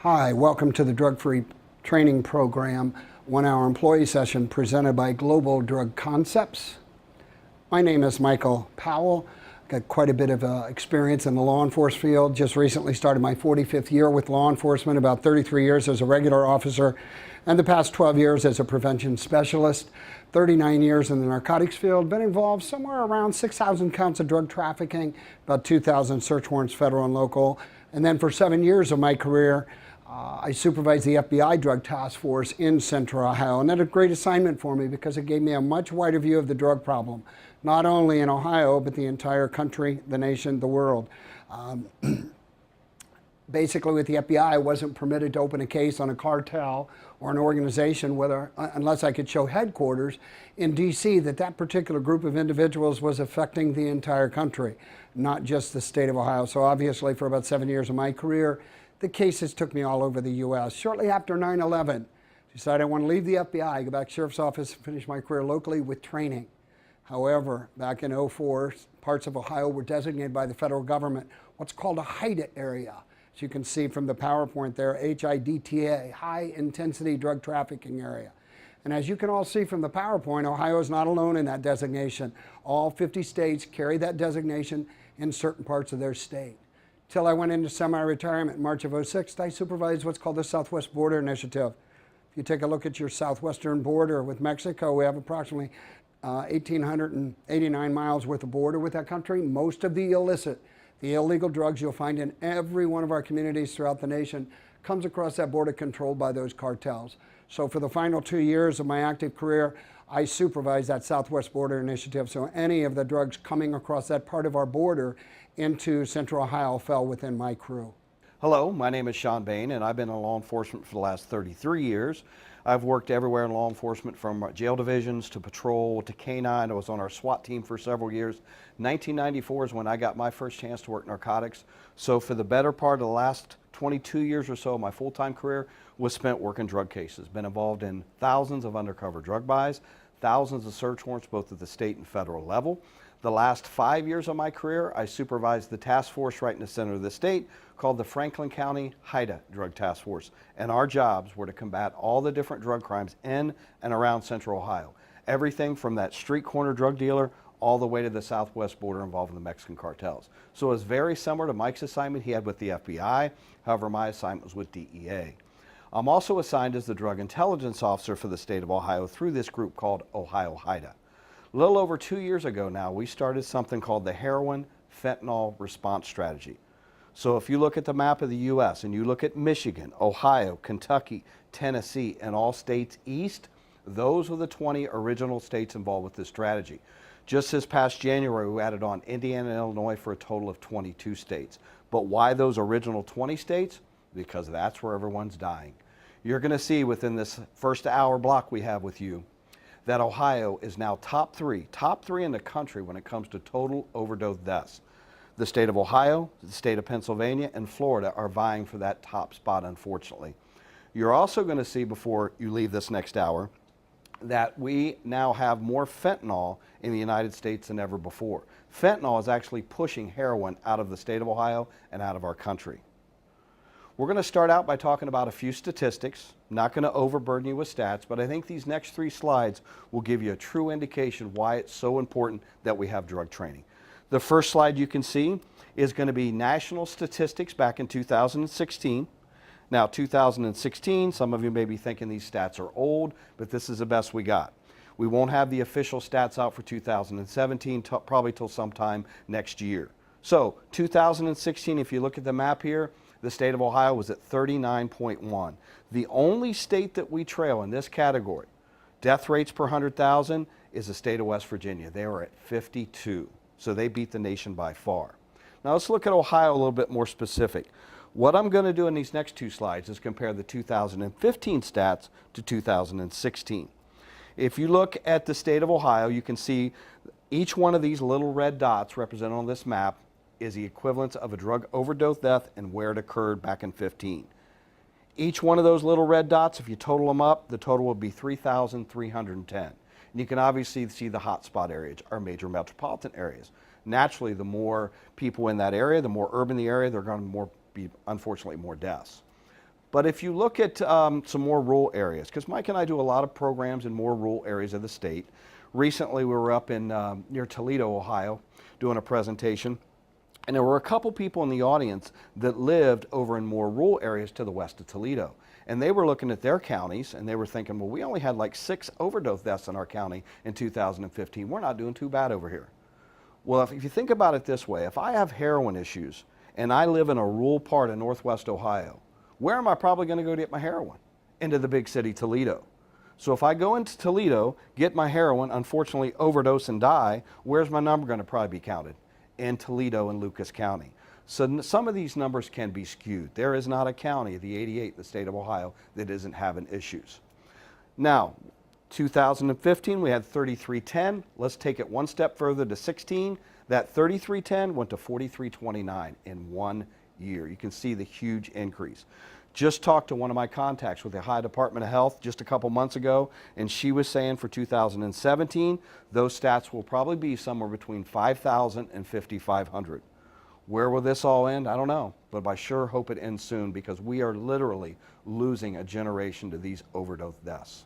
Hi, welcome to the Drug-Free Training Program, 1-hour employee session presented by Global Drug Concepts. My name is Michael Powell. Got quite a bit of experience in the law enforcement field. Just recently started my 45th year with law enforcement, about 33 years as a regular officer, and the past 12 years as a prevention specialist. 39 years in the narcotics field, been involved somewhere around 6,000 counts of drug trafficking, about 2,000 search warrants, federal and local. And then for 7 years of my career, I supervised the FBI Drug Task Force in Central Ohio, and that was a great assignment for me because it gave me a much wider view of the drug problem, not only in Ohio, but the entire country, the nation, the world. Basically, with the FBI, I wasn't permitted to open a case on a cartel or an organization unless I could show headquarters in DC that particular group of individuals was affecting the entire country, not just the state of Ohio. So obviously, for about 7 years of my career, the cases took me all over the U.S. Shortly after 9/11, decided I want to leave the FBI, go back to Sheriff's Office, and finish my career locally with training. However, back in 2004, parts of Ohio were designated by the federal government what's called a HYDROCODONE area. As you can see from the PowerPoint there, HIDTA, high intensity drug trafficking area. And as you can all see from the PowerPoint, Ohio is not alone in that designation. All 50 states carry that designation in certain parts of their state. Till I went into semi-retirement in March of 2006, I supervised what's called the Southwest Border Initiative. If you take a look at your southwestern border with Mexico, we have approximately 1,889 miles worth of border with that country. Most of the illicit, the illegal drugs you'll find in every one of our communities throughout the nation comes across that border controlled by those cartels. So for the final 2 years of my active career, I supervised that Southwest Border Initiative. So any of the drugs coming across that part of our border into Central Ohio fell within my crew. Hello, my name is Sean Bain, and I've been in law enforcement for the last 33 years. I've worked everywhere in law enforcement, from jail divisions to patrol to canine. I was on our SWAT team for several years. 1994 is when I got my first chance to work narcotics. So for the better part of the last 22 years or so, my full-time career was spent working drug cases. Been involved in thousands of undercover drug buys, thousands of search warrants, both at the state and federal level. The last 5 years of my career, I supervised the task force right in the center of the state called the Franklin County HYDROCODONE Drug Task Force. And our jobs were to combat all the different drug crimes in and around Central Ohio. Everything from that street corner drug dealer all the way to the southwest border involving the Mexican cartels. So it was very similar to Mike's assignment he had with the FBI. However, my assignment was with DEA. I'm also assigned as the drug intelligence officer for the state of Ohio through this group called Ohio HYDROCODONE. A little over 2 years ago now, we started something called the Heroin Fentanyl Response Strategy. So if you look at the map of the U.S. and you look at Michigan, Ohio, Kentucky, Tennessee, and all states east, those were the 20 original states involved with this strategy. Just this past January, we added on Indiana and Illinois for a total of 22 states. But why those original 20 states? Because that's where everyone's dying. You're going to see within this first hour block we have with you that Ohio is now top three in the country when it comes to total overdose deaths. The state of Ohio, the state of Pennsylvania, and Florida are vying for that top spot, unfortunately. You're also going to see, before you leave this next hour, that we now have more fentanyl in the United States than ever before. Fentanyl is actually pushing heroin out of the state of Ohio and out of our country. We're going to start out by talking about a few statistics. I'm not going to overburden you with stats, but I think these next 3 slides will give you a true indication why it's so important that we have drug training. The first slide you can see is going to be national statistics back in 2016. Now, 2016, some of you may be thinking these stats are old, but this is the best we got. We won't have the official stats out for 2017, probably till sometime next year. So 2016, if you look at the map here, the state of Ohio was at 39.1. The only state that we trail in this category, death rates per 100,000, is the state of West Virginia. They were at 52, so they beat the nation by far. Now let's look at Ohio a little bit more specific. What I'm going to do in these next 2 slides is compare the 2015 stats to 2016. If you look at the state of Ohio, you can see each one of these little red dots represented on this map is the equivalent of a drug overdose death and where it occurred back in 15. Each one of those little red dots, if you total them up, the total would be 3,310. And you can obviously see the hotspot areas, our major metropolitan areas. Naturally, the more people in that area, the more urban the area, there are going to be, unfortunately, more deaths. But if you look at some more rural areas, because Mike and I do a lot of programs in more rural areas of the state. Recently we were up in near Toledo, Ohio, doing a presentation. And there were a couple people in the audience that lived over in more rural areas to the west of Toledo. And they were looking at their counties and they were thinking, well, we only had like 6 overdose deaths in our county in 2015. We're not doing too bad over here. Well, if you think about it this way, if I have heroin issues and I live in a rural part of northwest Ohio, where am I probably going to go to get my heroin? Into the big city, Toledo. So if I go into Toledo, get my heroin, unfortunately overdose and die, where's my number going to probably be counted? In Toledo and Lucas County. So some of these numbers can be skewed. There is not a county, the 88, the state of Ohio, that isn't having issues. Now, 2015, we had 3310. Let's take it one step further to 16. That 3310 went to 4329 in 1 year. You can see the huge increase. Just talked to one of my contacts with the Ohio Department of Health just a couple months ago, and she was saying for 2017, those stats will probably be somewhere between 5,000 and 5,500. Where will this all end? I don't know, but I sure hope it ends soon because we are literally losing a generation to these overdose deaths.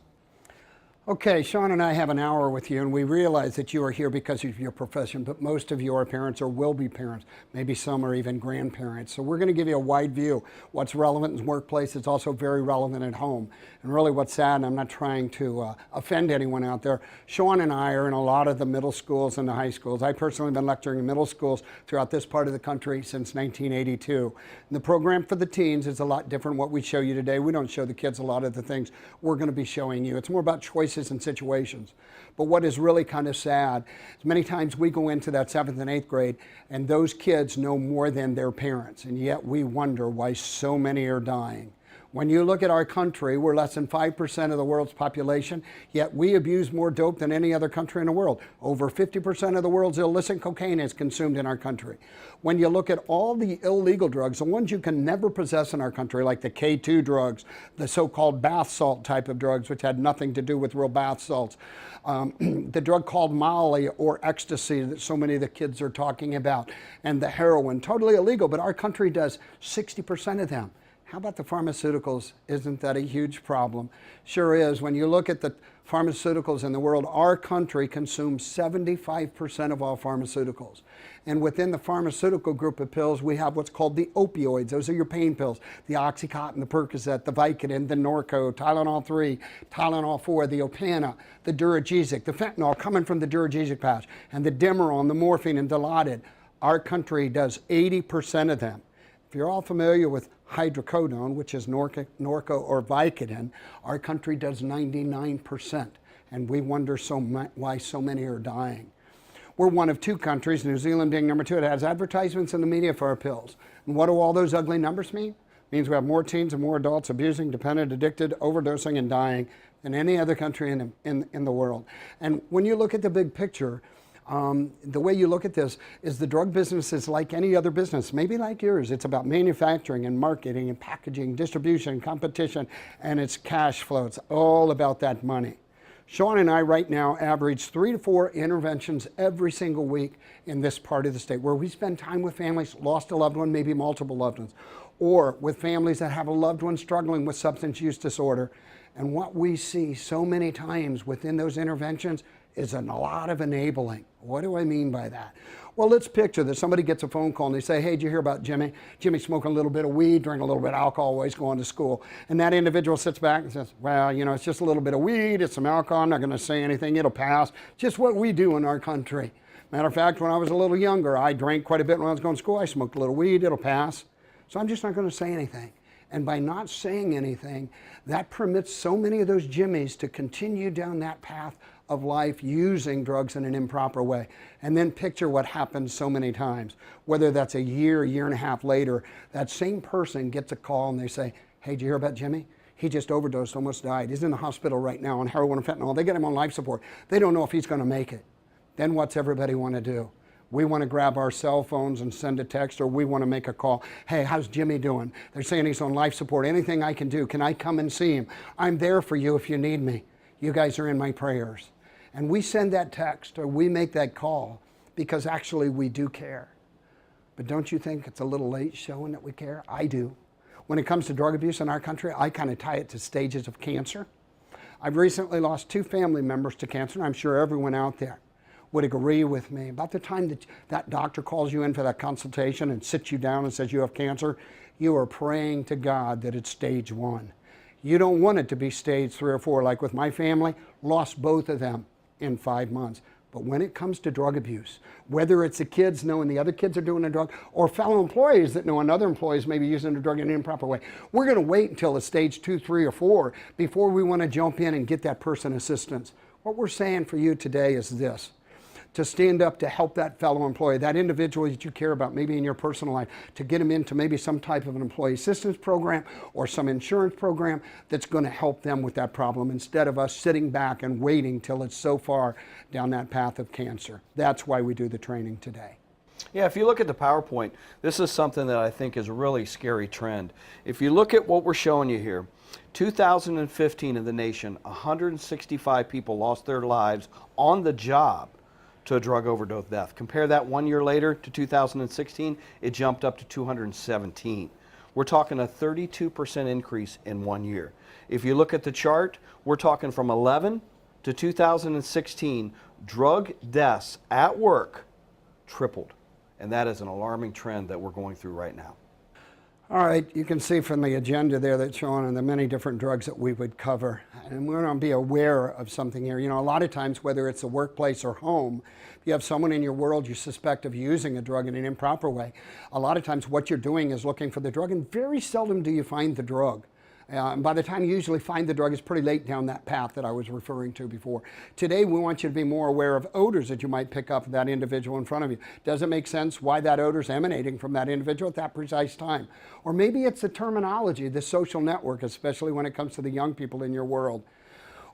Okay, Sean and I have an hour with you, and we realize that you are here because of your profession, but most of you are parents or will be parents. Maybe some are even grandparents. So we're going to give you a wide view. What's relevant in the workplace is also very relevant at home. And really what's sad, and I'm not trying to offend anyone out there, Sean and I are in a lot of the middle schools and the high schools. I personally have been lecturing in middle schools throughout this part of the country since 1982. And the program for the teens is a lot different what we show you today. We don't show the kids a lot of the things we're going to be showing you. It's more about choices and situations. But what is really kind of sad is many times we go into that 7th and 8th grade and those kids know more than their parents, and yet we wonder why so many are dying. When you look at our country, we're less than 5% of the world's population, yet we abuse more dope than any other country in the world. Over 50% of the world's illicit cocaine is consumed in our country. When you look at all the illegal drugs, the ones you can never possess in our country, like the K2 drugs, the so-called bath salt type of drugs, which had nothing to do with real bath salts, the drug called Molly or ecstasy that so many of the kids are talking about, and the heroin, totally illegal, but our country does 60% of them. How about the pharmaceuticals? Isn't that a huge problem? Sure is. When you look at the pharmaceuticals in the world, our country consumes 75% of all pharmaceuticals. And within the pharmaceutical group of pills, we have what's called the opioids. Those are your pain pills. The OXYCODONE, the Percocet, the Vicodin, the Norco, Tylenol 3, Tylenol 4, the Opana, the Duragesic, the fentanyl coming from the Duragesic patch, and the Demerol, the morphine, and Dilaudid. Our country does 80% of them. If you're all familiar with HYDROCODONE, which is Norco or Vicodin, our country does 99%, and we wonder why so many are dying. We're one of 2 countries, New Zealand being number 2, that has advertisements in the media for our pills. And what do all those ugly numbers mean? It means we have more teens and more adults abusing, dependent, addicted, overdosing, and dying than any other country in the world. And when you look at the big picture, the way you look at this is the drug business is like any other business, maybe like yours. It's about manufacturing and marketing and packaging, distribution, competition, and it's cash flow. It's all about that money. Sean and I right now average 3 to 4 interventions every single week in this part of the state where we spend time with families, lost a loved one, maybe multiple loved ones, or with families that have a loved one struggling with substance use disorder. And what we see so many times within those interventions is a lot of enabling. What do I mean by that? Well, let's picture that somebody gets a phone call and they say, hey, did you hear about Jimmy? Jimmy's smoking a little bit of weed, drinking a little bit of alcohol, always going to school. And that individual sits back and says, well, you know, it's just a little bit of weed, it's some alcohol, I'm not gonna say anything, it'll pass. Just what we do in our country. Matter of fact, when I was a little younger, I drank quite a bit when I was going to school. I smoked a little weed, it'll pass. So I'm just not gonna say anything. And by not saying anything, that permits so many of those Jimmies to continue down that path of life using drugs in an improper way. And then picture what happens so many times. Whether that's a year and a half later, that same person gets a call and they say, hey, did you hear about Jimmy? He just overdosed, almost died. He's in the hospital right now on heroin and fentanyl. They get him on life support. They don't know if he's gonna make it. Then what's everybody wanna do? We want to grab our cell phones and send a text, or we want to make a call. Hey, how's Jimmy doing? They're saying he's on life support. Anything I can do? Can I come and see him? I'm there for you if you need me. You guys are in my prayers. And we send that text or we make that call because actually we do care. But don't you think it's a little late showing that we care? I do. When it comes to drug abuse in our country, I kind of tie it to stages of cancer. I've recently lost 2 family members to cancer, and I'm sure everyone out there would agree with me. About the time that that doctor calls you in for that consultation and sits you down and says you have cancer, you are praying to God that it's stage 1. You don't want it to be stage 3 or 4, like with my family, lost both of them in 5 months. But when it comes to drug abuse, whether it's the kids knowing the other kids are doing a drug, or fellow employees that know another employee is maybe using a drug in an improper way, we're going to wait until it's stage 2, 3, or 4 before we want to jump in and get that person assistance. What we're saying for you today is this: to stand up to help that fellow employee, that individual that you care about, maybe in your personal life, to get them into maybe some type of an employee assistance program or some insurance program that's going to help them with that problem, instead of us sitting back and waiting till it's so far down that path of cancer. That's why we do the training today. Yeah, if you look at the PowerPoint, this is something that I think is a really scary trend. If you look at what we're showing you here, 2015 in the nation, 165 people lost their lives on the job to a drug overdose death. Compare that 1 year later to 2016, it jumped up to 217. We're talking a 32% increase in 1 year. If you look at the chart, we're talking from 11 to 2016, drug deaths at work tripled. And that is an alarming trend that we're going through right now. All right, you can see from the agenda there that's shown and the many different drugs that we would cover. And we're going to be aware of something here. You know, a lot of times, whether it's a workplace or home, if you have someone in your world you suspect of using a drug in an improper way, a lot of times what you're doing is looking for the drug, and very seldom do you find the drug. And by the time you usually find the drug, it's pretty late down that path that I was referring to before. Today, we want you to be more aware of odors that you might pick up of that individual in front of you. Does it make sense why that odor is emanating from that individual at that precise time? Or maybe it's the terminology, the social network, especially when it comes to the young people in your world.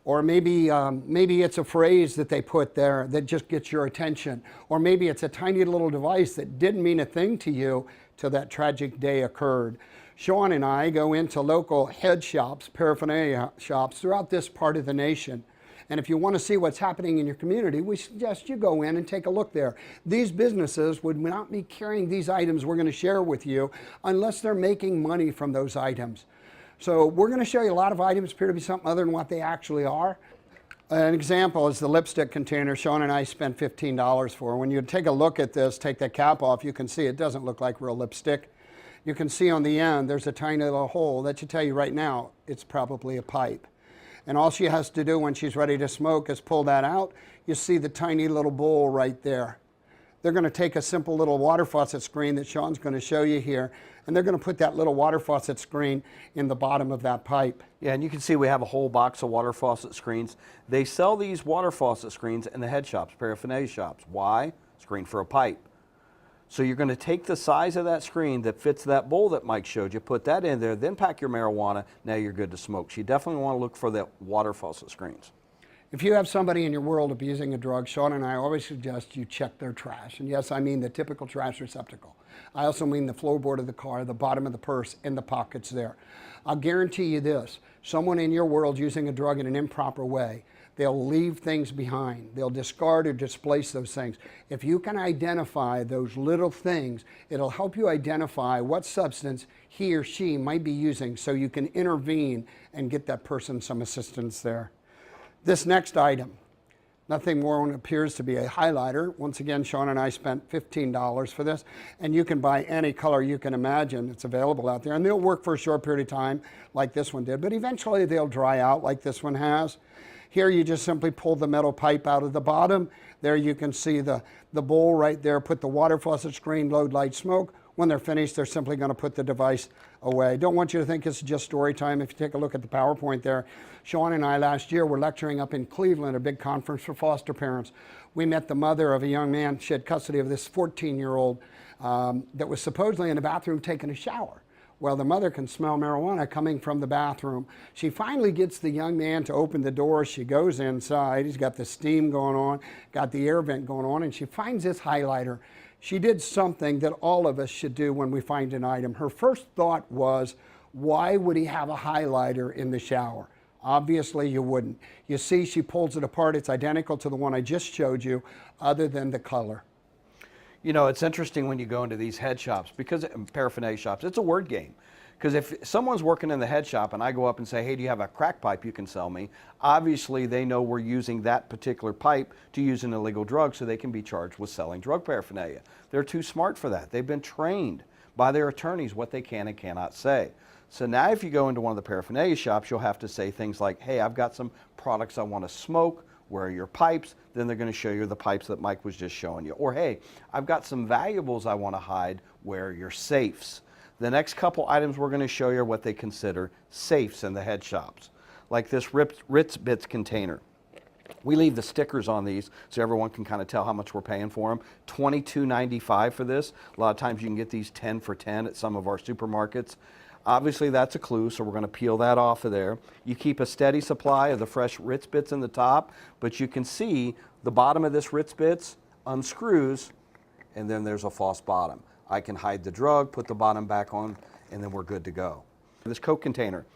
Or maybe it's a phrase that they put there that just gets your attention. Or maybe it's a tiny little device that didn't mean a thing to you till that tragic day occurred. Sean and I go into local head shops, paraphernalia shops throughout this part of the nation. And if you want to see what's happening in your community, we suggest you go in and take a look there. These businesses would not be carrying these items we're going to share with you unless they're making money from those items. So we're going to show you a lot of items appear to be something other than what they actually are. An example is the lipstick container Sean and I spent $15 for. When you take a look at this, take that cap off, you can see it doesn't look like real lipstick. You can see on the end there's a tiny little hole that should tell you right now it's probably a pipe. And all she has to do when she's ready to smoke is pull that out. You see the tiny little bowl right there. They're going to take a simple little water faucet screen that Sean's going to show you here, and they're going to put that little water faucet screen in the bottom of that pipe. Yeah, and you can see we have a whole box of water faucet screens. They sell these water faucet screens in the head shops, paraphernalia shops. Why? Screen for a pipe. So you're going to take the size of that screen that fits that bowl that Mike showed you, put that in there, then pack your marijuana. Now you're good to smoke. So you definitely want to look for the water faucet screens. If you have somebody in your world abusing a drug, Sean and I always suggest you check their trash. And yes, I mean the typical trash receptacle. I also mean the floorboard of the car, the bottom of the purse, and the pockets there. I'll guarantee you this, someone in your world using a drug in an improper way, they'll leave things behind. They'll discard or displace those things. If you can identify those little things, it'll help you identify what substance he or she might be using so you can intervene and get that person some assistance there. This next item, nothing more than appears to be a highlighter. Once again, Sean and I spent $15 for this, and you can buy any color you can imagine. It's available out there, and they'll work for a short period of time like this one did, but eventually they'll dry out like this one has. Here you just simply pull the metal pipe out of the bottom. There you can see the bowl right there, put the water faucet screen, load light smoke. When they're finished, they're simply going to put the device away. Don't want you to think it's just story time. If you take a look at the PowerPoint there, Sean and I last year were lecturing up in Cleveland, a big conference for foster parents. We met the mother of a young man. She had custody of this 14-year-old that was supposedly in the bathroom taking a shower. Well, the mother can smell marijuana coming from the bathroom. She finally gets the young man to open the door. She goes inside. He's got the steam going on, got the air vent going on, and she finds this highlighter. She did something that all of us should do when we find an item. Her first thought was, why would he have a highlighter in the shower? Obviously, you wouldn't. You see, she pulls it apart. It's identical to the one I just showed you, other than the color. You know, it's interesting when you go into these head shops, because paraphernalia shops, it's a word game. Because if someone's working in the head shop and I go up and say, hey, do you have a crack pipe you can sell me? Obviously, they know we're using that particular pipe to use an illegal drug, so they can be charged with selling drug paraphernalia. They're too smart for that. They've been trained by their attorneys what they can and cannot say. So now if you go into one of the paraphernalia shops, you'll have to say things like, hey, I've got some products I want to smoke. Where are your pipes? Then they're going to show you the pipes that Mike was just showing you. Or, hey, I've got some valuables I want to hide. Where are your safes? The next couple items we're going to show you are what they consider safes in the head shops, like this Ritz Bits container. We leave the stickers on these so everyone can kind of tell how much we're paying for them. $22.95 for this. A lot of times you can get these 10 for 10 at some of our supermarkets. Obviously that's a clue, so we're going to peel that off of there. You keep a steady supply of the fresh Ritz Bits in the top, but you can see the bottom of this Ritz Bits unscrews, and then there's a false bottom. I can hide the drug, put the bottom back on, and then we're good to go. This Coke container.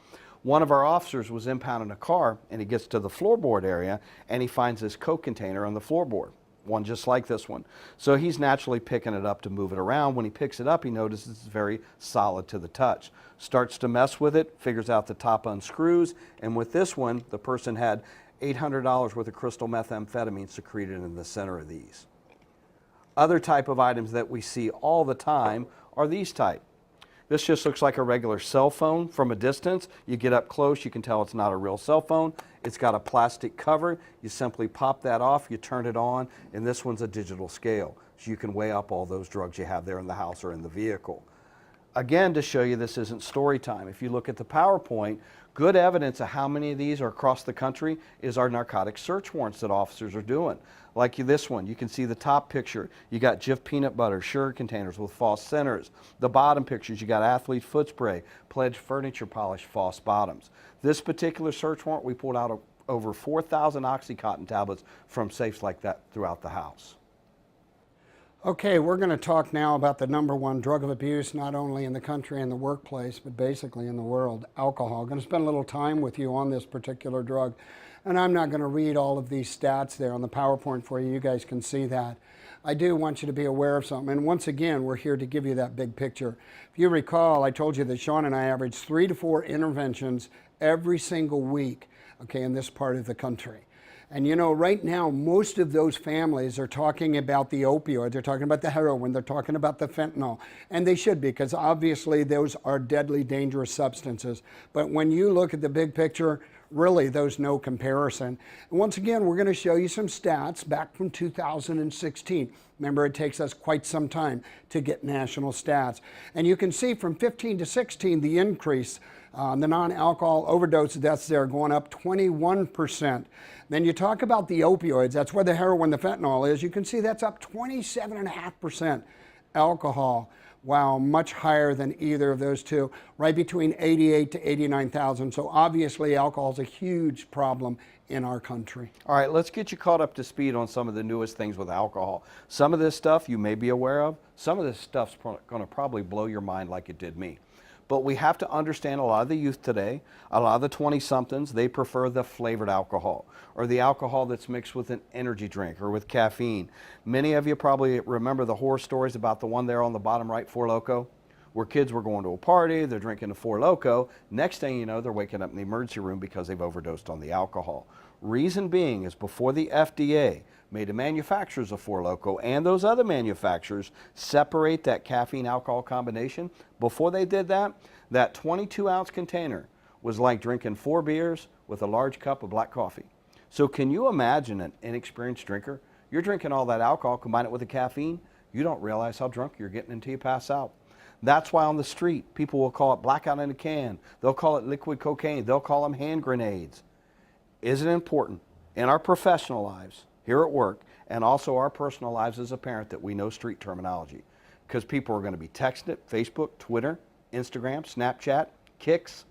One of our officers was impounding a car, and he gets to the floorboard area, and he finds this Coke container on the floorboard. One just like this one. So he's naturally picking it up to move it around. When he picks it up, he notices it's very solid to the touch. Starts to mess with it, figures out the top unscrews, and with this one, the person had $800 worth of crystal methamphetamine secreted in the center of these. Other type of items that we see all the time are these type. This just looks like a regular cell phone from a distance. You get up close, you can tell it's not a real cell phone. It's got a plastic cover. You simply pop that off, you turn it on, and this one's a digital scale. So you can weigh up all those drugs you have there in the house or in the vehicle. Again, to show you this isn't story time, if you look at the PowerPoint, good evidence of how many of these are across the country is our narcotic search warrants that officers are doing. Like this one, you can see the top picture. You got Jif peanut butter, sugar containers with false centers. The bottom pictures, you got athlete foot spray, Pledge furniture polish, false bottoms. This particular search warrant, we pulled out over 4,000 OXYCODONE tablets from safes like that throughout the house. Okay, we're going to talk now about the #1 drug of abuse, not only in the country and the workplace, but basically in the world, alcohol. I'm going to spend a little time with you on this particular drug, and I'm not going to read all of these stats there on the PowerPoint for you. You guys can see that. I do want you to be aware of something, and once again, we're here to give you that big picture. If you recall, I told you that Sean and I average 3 to 4 interventions every single week, okay, in this part of the country. And you know, right now, most of those families are talking about the opioids, they're talking about the heroin, they're talking about the fentanyl. And they should be, because obviously those are deadly, dangerous substances. But when you look at the big picture, really there's no comparison. And once again, we're going to show you some stats back from 2016. Remember, it takes us quite some time to get national stats. And you can see from 15 to 16, the increase. The non-alcohol overdose deaths there going up 21%. Then you talk about the opioids, that's where the heroin, the fentanyl is. You can see that's up 27.5%. Alcohol, wow, much higher than either of those two, right between 88 to 89,000. So obviously alcohol is a huge problem in our country. All right, let's get you caught up to speed on some of the newest things with alcohol. Some of this stuff you may be aware of. Some of this stuff's going to probably blow your mind like it did me. But we have to understand a lot of the youth today, a lot of the 20-somethings, they prefer the flavored alcohol or the alcohol that's mixed with an energy drink or with caffeine. Many of you probably remember the horror stories about the one there on the bottom right, Four Loko, where kids were going to a party, they're drinking a Four Loko. Next thing you know, they're waking up in the emergency room because they've overdosed on the alcohol. Reason being is before the FDA made the manufacturers of Four Loko and those other manufacturers separate that caffeine alcohol combination. Before they did that, that 22-ounce container was like drinking 4 beers with a large cup of black coffee. So can you imagine an inexperienced drinker? You're drinking all that alcohol, combine it with the caffeine, you don't realize how drunk you're getting until you pass out. That's why on the street, people will call it blackout in a can. They'll call it liquid cocaine. They'll call them hand grenades. Is it important in our professional lives here at work and also our personal lives as a parent that we know street terminology? Because people are going to be texting it, Facebook, Twitter, Instagram, Snapchat, Kicks,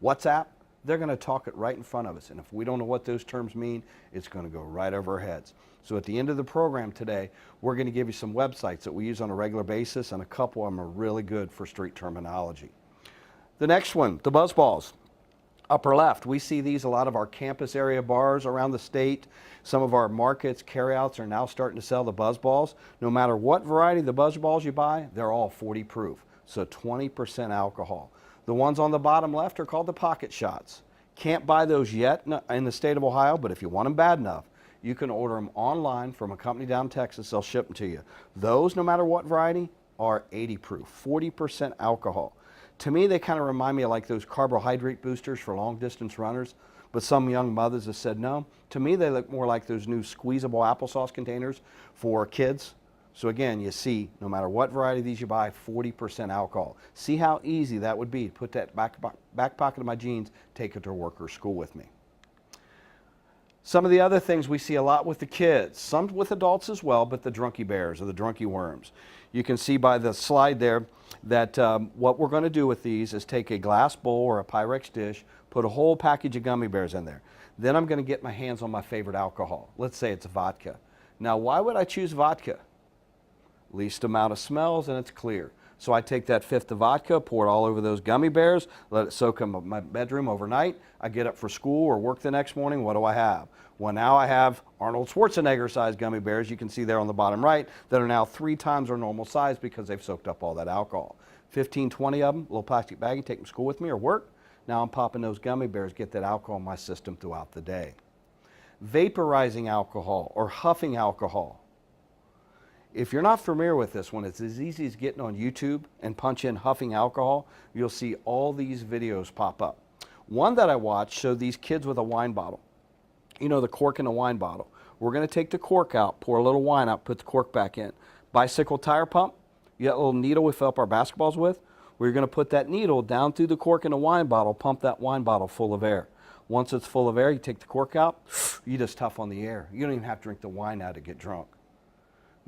WhatsApp. They're going to talk it right in front of us. And if we don't know what those terms mean, it's going to go right over our heads. So at the end of the program today, we're going to give you some websites that we use on a regular basis, and a couple of them are really good for street terminology. The next one, the buzz balls. Upper left, we see these a lot of our campus area bars around the state. Some of our markets, carryouts are now starting to sell the buzz balls. No matter what variety of the buzz balls you buy, they're all 40 proof, so 20% alcohol. The ones on the bottom left are called the pocket shots. Can't buy those yet in the state of Ohio, but if you want them bad enough, you can order them online from a company down in Texas. They'll ship them to you. Those, no matter what variety, are 80 proof, 40% alcohol. To me, they kind of remind me of like those carbohydrate boosters for long distance runners, but some young mothers have said no. To me, they look more like those new squeezable applesauce containers for kids. So again, you see, no matter what variety of these you buy, 40% alcohol. See how easy that would be. Put that back pocket of my jeans, take it to work or school with me. Some of the other things we see a lot with the kids, some with adults as well, but the Drunky Bears or the Drunky Worms. You can see by the slide there that what we're going to do with these is take a glass bowl or a Pyrex dish, put a whole package of gummy bears in there. Then I'm going to get my hands on my favorite alcohol. Let's say it's vodka. Now, why would I choose vodka? Least amount of smells and it's clear. So I take that fifth of vodka, pour it all over those gummy bears, let it soak in my bedroom overnight. I get up for school or work the next morning. What do I have? Well, now I have Arnold Schwarzenegger-sized gummy bears, you can see there on the bottom right, that are now 3 times their normal size because they've soaked up all that alcohol. 15, 20 of them, little plastic baggie, take them to school with me or work. Now I'm popping those gummy bears, get that alcohol in my system throughout the day. Vaporizing alcohol or huffing alcohol. If you're not familiar with this one, it's as easy as getting on YouTube and punch in huffing alcohol. You'll see all these videos pop up. One that I watched showed these kids with a wine bottle. You know, the cork in a wine bottle. We're going to take the cork out, pour a little wine out, put the cork back in. Bicycle tire pump, you got a little needle we fill up our basketballs with. We're going to put that needle down through the cork in a wine bottle, pump that wine bottle full of air. Once it's full of air, you take the cork out, you just huff on the air. You don't even have to drink the wine out to get drunk.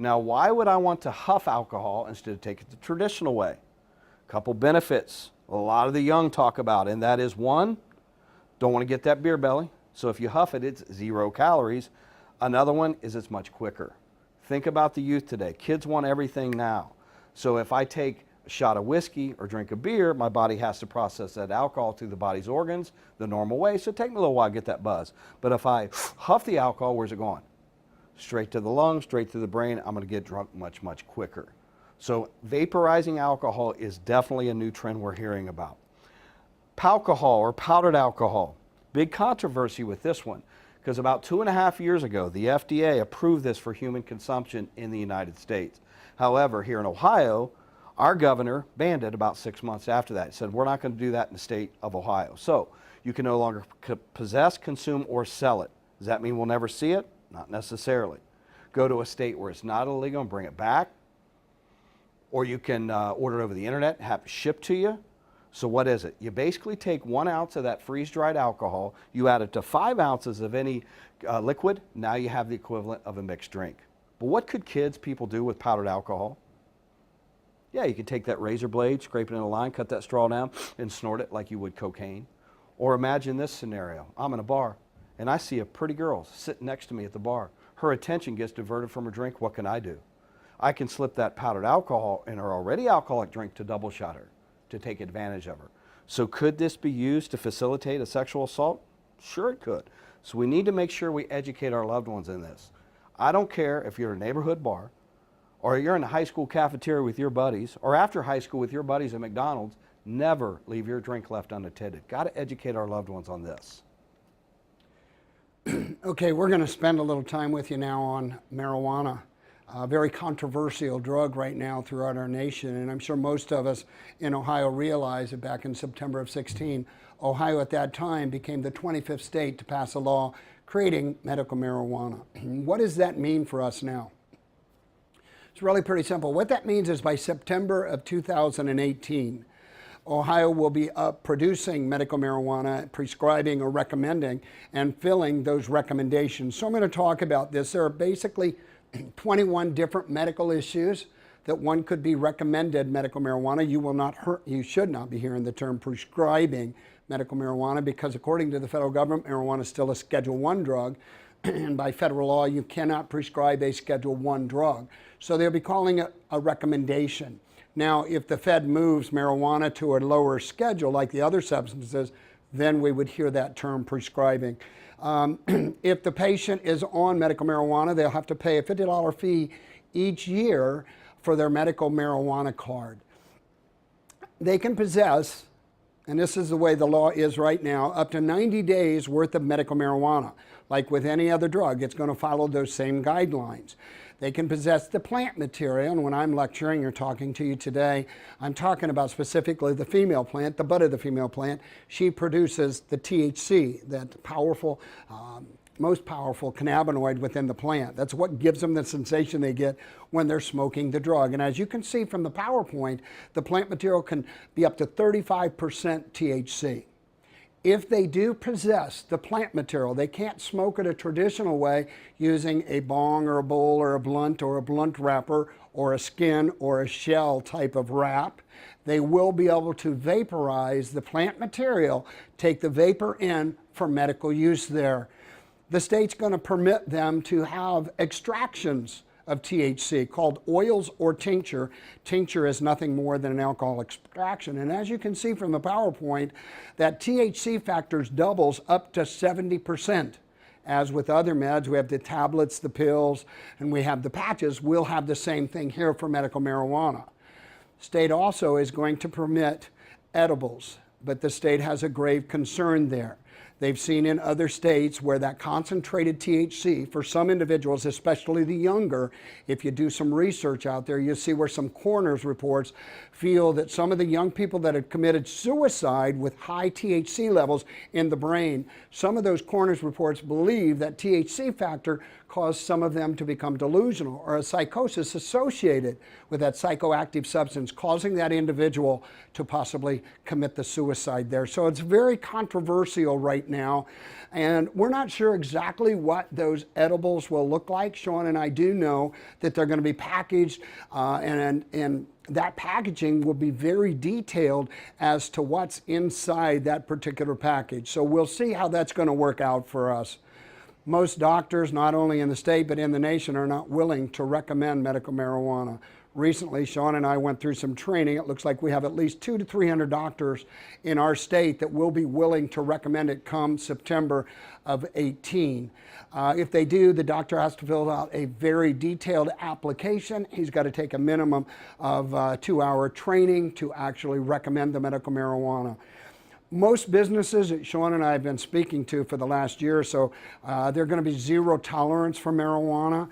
Now, why would I want to huff alcohol instead of take it the traditional way? A couple benefits a lot of the young talk about, and that is one, don't want to get that beer belly. So if you huff it, it's 0 calories. Another one is it's much quicker. Think about the youth today. Kids want everything now. So if I take a shot of whiskey or drink a beer, my body has to process that alcohol through the body's organs the normal way. So it takes me a little while to get that buzz. But if I huff the alcohol, where's it going? Straight to the lungs, straight to the brain. I'm going to get drunk much, much quicker. So vaporizing alcohol is definitely a new trend we're hearing about. Palcohol or powdered alcohol. Big controversy with this one because about 2.5 years ago, the FDA approved this for human consumption in the United States. However, here in Ohio, our governor banned it about 6 months after that. He said, we're not going to do that in the state of Ohio. So you can no longer possess, consume, or sell it. Does that mean we'll never see it? Not necessarily. Go to a state where it's not illegal and bring it back. Or you can order it over the internet, have it shipped to you. So what is it? You basically take 1 ounce of that freeze-dried alcohol, you add it to 5 ounces of any liquid, now you have the equivalent of a mixed drink. But what could people do with powdered alcohol? Yeah, you could take that razor blade, scrape it in a line, cut that straw down, and snort it like you would cocaine. Or imagine this scenario. I'm in a bar, and I see a pretty girl sitting next to me at the bar. Her attention gets diverted from her drink. What can I do? I can slip that powdered alcohol in her already alcoholic drink to double shot her, to take advantage of her. So could this be used to facilitate a sexual assault? Sure it could. So we need to make sure we educate our loved ones in this. I don't care if you're at a neighborhood bar, or you're in a high school cafeteria with your buddies, or after high school with your buddies at McDonald's, never leave your drink left unattended. Got to educate our loved ones on this. Okay, we're going to spend a little time with you now on marijuana. A very controversial drug right now throughout our nation, and I'm sure most of us in Ohio realize that back in September of 16, Ohio at that time became the 25th state to pass a law creating medical marijuana. What does that mean for us now? It's really pretty simple. What that means is by September of 2018, Ohio will be producing medical marijuana, prescribing or recommending, and filling those recommendations. So I'm going to talk about this. There are basically 21 different medical issues that one could be recommended medical marijuana. You should not be hearing the term prescribing medical marijuana because according to the federal government, marijuana is still a Schedule I drug. And by federal law, you cannot prescribe a Schedule I drug. So they'll be calling it a recommendation. Now, if the Fed moves marijuana to a lower schedule like the other substances, then we would hear that term prescribing. If the patient is on medical marijuana, they'll have to pay a $50 fee each year for their medical marijuana card. They can possess and this is the way the law is right now, up to 90 days worth of medical marijuana. Like with any other drug, it's going to follow those same guidelines. They can possess the plant material, and when I'm lecturing or talking to you today, I'm talking about specifically the female plant, the bud of the female plant. She produces the THC, that powerful, most powerful cannabinoid within the plant. That's what gives them the sensation they get when they're smoking the drug. And as you can see from the PowerPoint, the plant material can be up to 35% THC. If they do possess the plant material, they can't smoke it a traditional way using a bong or a bowl or a blunt wrapper or a skin or a shell type of wrap. They will be able to vaporize the plant material, take the vapor in for medical use there. The state's going to permit them to have extractions of THC called oils or tincture. Tincture is nothing more than an alcohol extraction. And as you can see from the PowerPoint, that THC factors doubles up to 70%. As with other meds, we have the tablets, the pills, and we have the patches. We'll have the same thing here for medical marijuana. State also is going to permit edibles, but the state has a grave concern there. They've seen in other states where that concentrated THC, for some individuals, especially the younger, if you do some research out there, you'll see where some coroner's reports feel that some of the young people that had committed suicide with high THC levels in the brain, some of those coroner's reports believe that THC factor caused some of them to become delusional or a psychosis associated with that psychoactive substance, causing that individual to possibly commit the suicide there. So it's very controversial right now, and we're not sure exactly what those edibles will look like. Sean and I do know that they're going to be packaged, and that packaging will be very detailed as to what's inside that particular package. So we'll see how that's going to work out for us. Most doctors, not only in the state but in the nation, are not willing to recommend medical marijuana. Recently, Sean and I went through some training. It looks like we have at least 200 to 300 doctors in our state that will be willing to recommend it come September of 18. If they do, the doctor has to fill out a very detailed application. He's got to take a minimum of 2-hour training to actually recommend the medical marijuana. Most businesses that Sean and I have been speaking to for the last year or so, they're going to be zero tolerance for marijuana.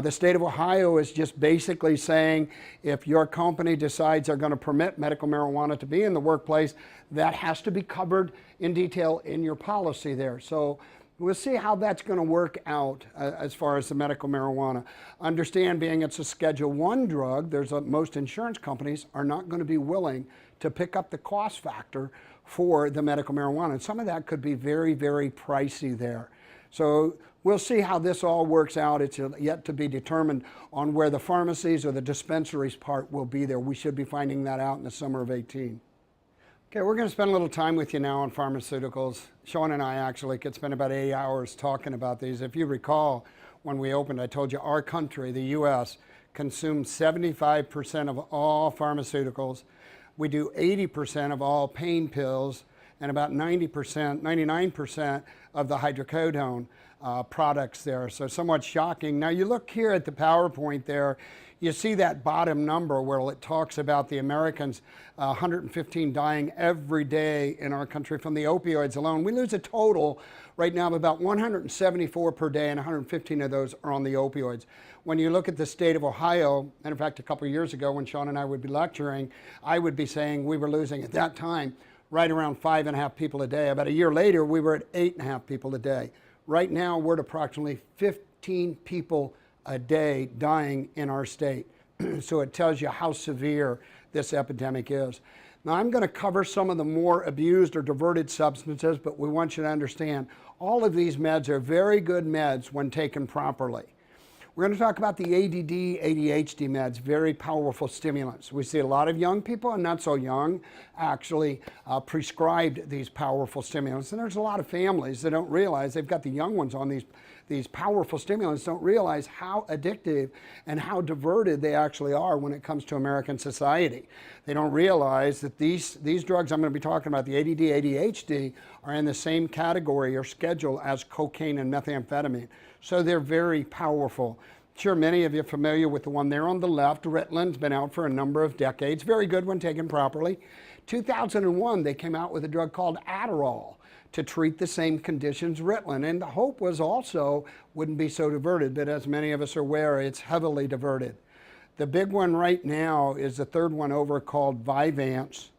The state of Ohio is just basically saying if your company decides they're going to permit medical marijuana to be in the workplace, that has to be covered in detail in your policy there. So we'll see how that's going to work out as far as the medical marijuana. Understand, being it's a Schedule I drug, most insurance companies are not going to be willing to pick up the cost factor for the medical marijuana. And some of that could be very, very pricey there. So we'll see how this all works out. It's yet to be determined on where the pharmacies or the dispensaries part will be there. We should be finding that out in the summer of 18. Okay, we're going to spend a little time with you now on pharmaceuticals. Sean and I actually could spend about 8 hours talking about these. If you recall, when we opened, I told you our country, the U.S., consumes 75% of all pharmaceuticals. We do 80% of all pain pills and about 99% of the hydrocodone products there. So somewhat shocking. Now you look here at the PowerPoint there, you see that bottom number where it talks about the Americans, 115 dying every day in our country from the opioids alone. We lose a total right now of about 174 per day, and 115 of those are on the opioids. When you look at the state of Ohio, and in fact a couple of years ago when Sean and I would be lecturing, I would be saying we were losing at that time right around 5.5 people a day. About a year later, we were at 8.5 people a day. Right now, we're at approximately 15 people a day dying in our state. So it tells you how severe this epidemic is. Now, I'm going to cover some of the more abused or diverted substances, but we want you to understand all of these meds are very good meds when taken properly. We're going to talk about the ADD, ADHD meds, very powerful stimulants. We see a lot of young people and not so young actually prescribed these powerful stimulants. And there's a lot of families that don't realize they've got the young ones on these powerful stimulants, don't realize how addictive and how diverted they actually are when it comes to American society. They don't realize that these drugs I'm going to be talking about, the ADD, ADHD, are in the same category or schedule as cocaine and methamphetamine. So they're very powerful. Sure, many of you are familiar with the one there on the left. Ritalin's been out for a number of decades. Very good when taken properly. 2001, they came out with a drug called Adderall to treat the same conditions Ritalin. And the hope was also wouldn't be so diverted, but as many of us are aware, it's heavily diverted. The big one right now is the third one over called Vyvanse.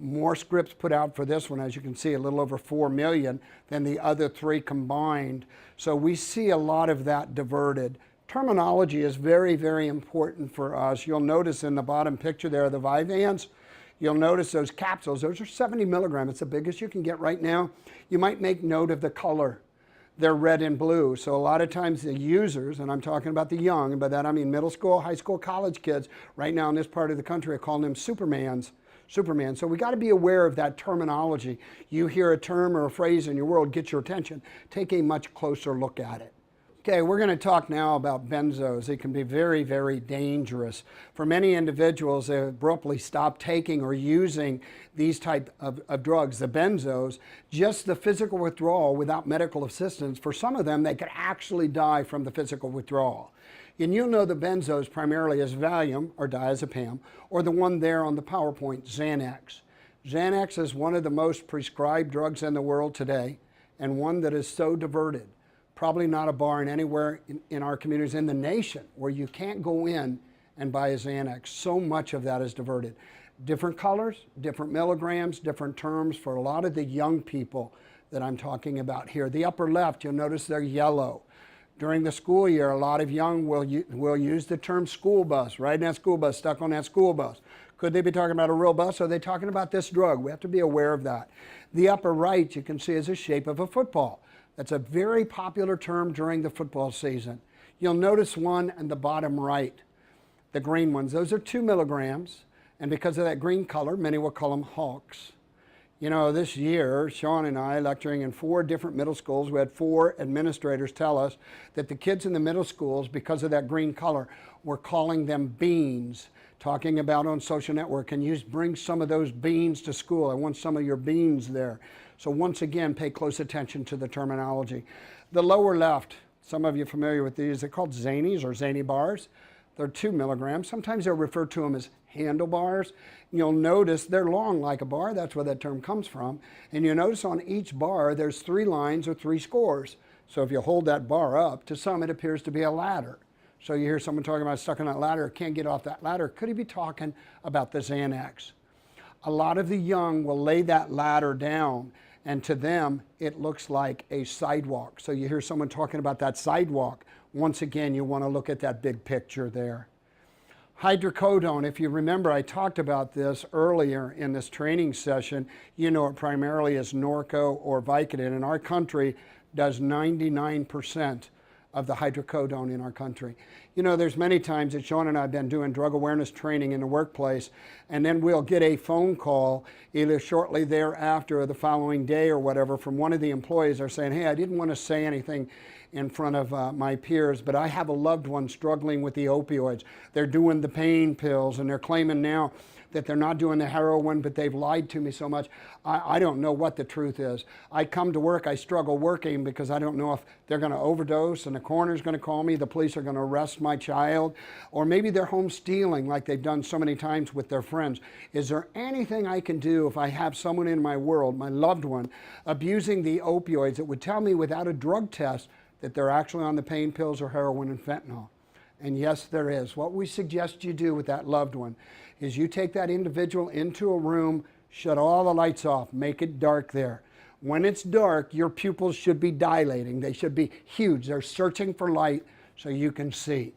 More scripts put out for this one, as you can see, a little over 4 million than the other three combined. So we see a lot of that diverted. Terminology is very, very important for us. You'll notice in the bottom picture there, the Vyvanse, you'll notice those capsules. Those are 70 milligrams. It's the biggest you can get right now. You might make note of the color. They're red and blue. So a lot of times the users, and I'm talking about the young, and by that I mean middle school, high school, college kids, right now in this part of the country are calling them Superman. So we got to be aware of that terminology. You hear a term or a phrase in your world, get your attention. Take a much closer look at it. Okay, we're going to talk now about benzos. They can be very, very dangerous. For many individuals, they abruptly stop taking or using these type of drugs, the benzos, just the physical withdrawal without medical assistance. For some of them, they could actually die from the physical withdrawal. And you'll know the benzos primarily as Valium or diazepam, or the one there on the PowerPoint, Xanax. Xanax is one of the most prescribed drugs in the world today, and one that is so diverted. Probably not a bar anywhere in our communities in the nation where you can't go in and buy a Xanax. So much of that is diverted. Different colors, different milligrams, different terms for a lot of the young people that I'm talking about here. The upper left, you'll notice they're yellow. During the school year, a lot of young will use the term school bus, riding that school bus, stuck on that school bus. Could they be talking about a real bus, or are they talking about this drug? We have to be aware of that. The upper right, you can see, is the shape of a football. That's a very popular term during the football season. You'll notice one in the bottom right, the green ones. Those are 2 milligrams, and because of that green color, many will call them hawks. You know, this year, Sean and I, lecturing in 4 different middle schools, we had 4 administrators tell us that the kids in the middle schools, because of that green color, were calling them beans, talking about on social network, can you bring some of those beans to school? I want some of your beans there. So once again, pay close attention to the terminology. The lower left, some of you are familiar with these, they're called zanies or zany bars. They're 2 milligrams. Sometimes they're referred to them as handlebars. You'll notice they're long like a bar. That's where that term comes from. And you notice on each bar, there's 3 lines or 3 scores. So if you hold that bar up, to some it appears to be a ladder. So you hear someone talking about stuck on that ladder, can't get off that ladder. Could he be talking about the Xanax? A lot of the young will lay that ladder down, and to them, it looks like a sidewalk. So you hear someone talking about that sidewalk. Once again, you want to look at that big picture there. HYDROCODONE, if you remember, I talked about this earlier in this training session. You know it primarily as Norco or Vicodin. In our country, does 99% of the hydrocodone in our country. You know, there's many times that Sean and I have been doing drug awareness training in the workplace, and then we'll get a phone call either shortly thereafter or the following day or whatever from one of the employees. They're saying, hey, I didn't want to say anything in front of my peers, but I have a loved one struggling with the opioids. They're doing the pain pills, and they're claiming now that they're not doing the heroin, but they've lied to me so much. I don't know what the truth is. I come to work, I struggle working because I don't know if they're going to overdose and the coroner's going to call me, the police are going to arrest my child, or maybe they're home stealing like they've done so many times with their friends. Is there anything I can do if I have someone in my world, my loved one, abusing the opioids that would tell me without a drug test that they're actually on the pain pills or heroin and fentanyl? And yes, there is. What we suggest you do with that loved one is you take that individual into a room, shut all the lights off, make it dark there. When it's dark, your pupils should be dilating. They should be huge. They're searching for light so you can see.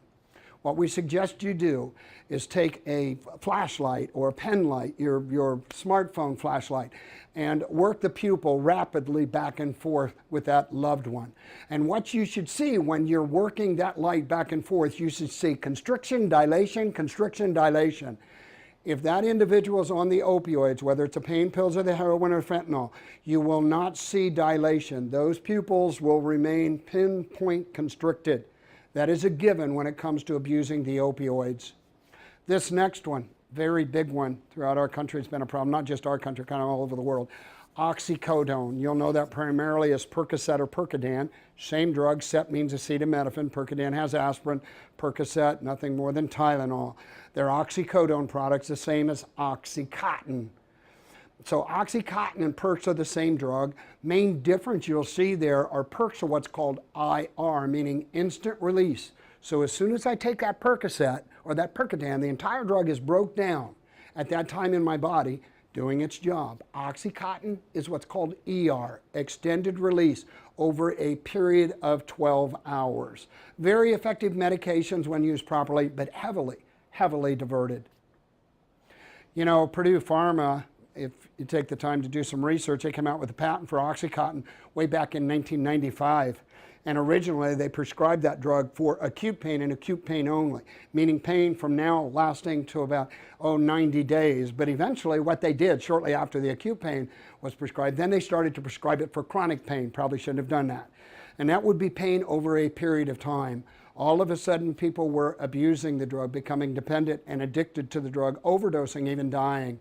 What we suggest you do is take a flashlight or a pen light, your smartphone flashlight, and work the pupil rapidly back and forth with that loved one. And what you should see when you're working that light back and forth, you should see constriction, dilation, constriction, dilation. If that individual is on the opioids, whether it's the pain pills or the heroin or fentanyl, you will not see dilation. Those pupils will remain pinpoint constricted. That is a given when it comes to abusing the opioids. This next one, very big one throughout our country, has been a problem, not just our country, kind of all over the world. OXYCODONE, you'll know that primarily as Percocet or Percodan. Same drug, Cet means acetaminophen, Percodan has aspirin, Percocet, nothing more than Tylenol. They're OXYCODONE products, the same as OxyContin. So OxyContin and Percs are the same drug. Main difference you'll see there are Percs are what's called IR, meaning instant release. So as soon as I take that Percocet or that Percodan, the entire drug is broke down at that time in my body, doing its job. OxyContin is what's called ER, extended release, over a period of 12 hours. Very effective medications when used properly, but heavily diverted. You know, Purdue Pharma, if you take the time to do some research, they came out with a patent for OxyContin way back in 1995. And originally they prescribed that drug for acute pain and acute pain only, meaning pain from now lasting to about 90 days. But eventually what they did shortly after the acute pain was prescribed, then they started to prescribe it for chronic pain. Probably shouldn't have done that. And that would be pain over a period of time. All of a sudden people were abusing the drug, becoming dependent and addicted to the drug, overdosing, even dying.